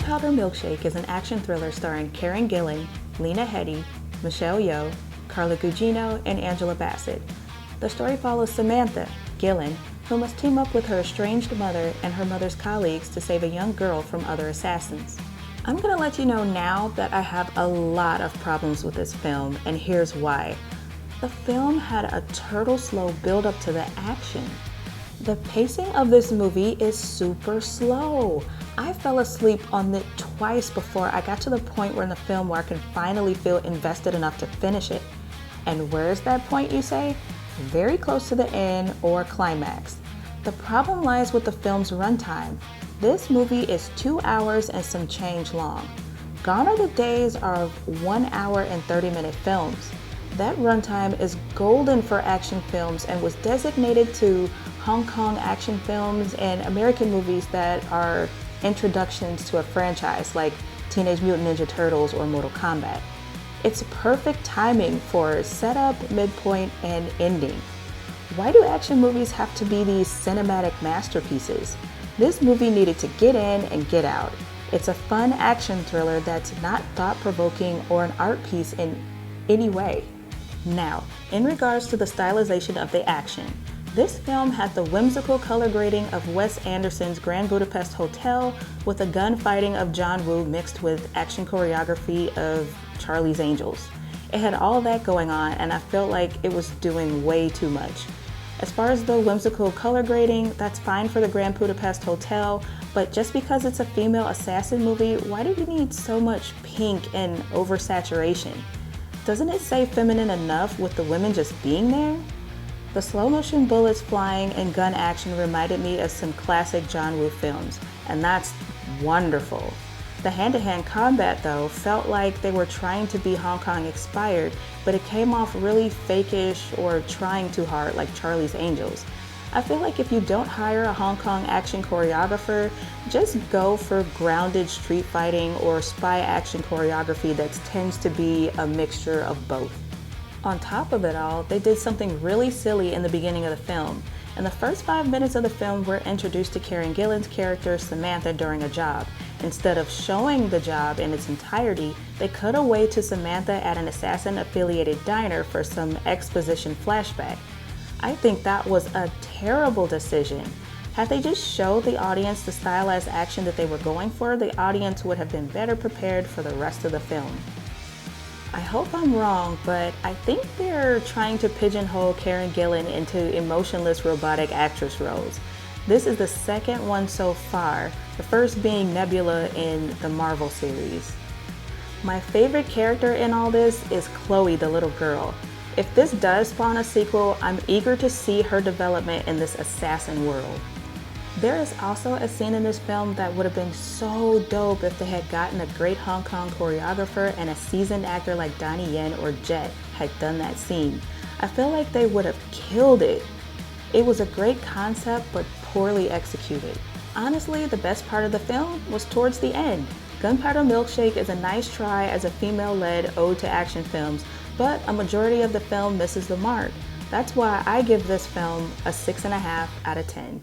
Gunpowder Milkshake is an action thriller starring Karen Gillan, Lena Headey, Michelle Yeoh, Carla Gugino, and Angela Bassett. The story follows Samantha, Gillan, who must team up with her estranged mother and her mother's colleagues to save a young girl from other assassins. I'm gonna let you know now that I have a lot of problems with this film, and here's why. The film had a turtle slow build up to the action. The pacing of this movie is super slow. I fell asleep on it twice before I got to the point where in the film where I can finally feel invested enough to finish it. And where's that point, you say? Very close to the end or climax. The problem lies with the film's runtime. This movie is 2 hours and some change long. Gone are the days of 1 hour and 30-minute films. That runtime is golden for action films and was designated to Hong Kong action films and American movies that are introductions to a franchise like Teenage Mutant Ninja Turtles or Mortal Kombat. It's perfect timing for setup, midpoint, and ending. Why do action movies have to be these cinematic masterpieces? This movie needed to get in and get out. It's a fun action thriller that's not thought-provoking or an art piece in any way. Now, in regards to the stylization of the action, this film had the whimsical color grading of Wes Anderson's Grand Budapest Hotel with the gunfighting of John Woo mixed with action choreography of Charlie's Angels. It had all that going on, and I felt like it was doing way too much. As far as the whimsical color grading, that's fine for the Grand Budapest Hotel, but just because it's a female assassin movie, why do you need so much pink and oversaturation? Doesn't it say feminine enough with the women just being there? The slow motion bullets flying and gun action reminded me of some classic John Woo films, and that's wonderful. The hand-to-hand combat, though, felt like they were trying to be Hong Kong inspired, but it came off really fakish or trying too hard like Charlie's Angels. I feel like if you don't hire a Hong Kong action choreographer, just go for grounded street fighting or spy action choreography that tends to be a mixture of both. On top of it all, they did something really silly in the beginning of the film. In the first 5 minutes of the film, we're introduced to Karen Gillan's character, Samantha, during a job. Instead of showing the job in its entirety, they cut away to Samantha at an assassin-affiliated diner for some exposition flashback. I think that was a terrible decision. Had they just showed the audience the stylized action that they were going for, the audience would have been better prepared for the rest of the film. I hope I'm wrong, but I think they're trying to pigeonhole Karen Gillan into emotionless robotic actress roles. This is the second one so far, the first being Nebula in the Marvel series. My favorite character in all this is Chloe, the little girl. If this does spawn a sequel, I'm eager to see her development in this assassin world. There is also a scene in this film that would have been so dope if they had gotten a great Hong Kong choreographer and a seasoned actor like Donnie Yen or Jet had done that scene. I feel like they would have killed it. It was a great concept, but poorly executed. Honestly, the best part of the film was towards the end. Gunpowder Milkshake is a nice try as a female-led ode to action films, but a majority of the film misses the mark. That's why I give this film a 6.5 out of 10.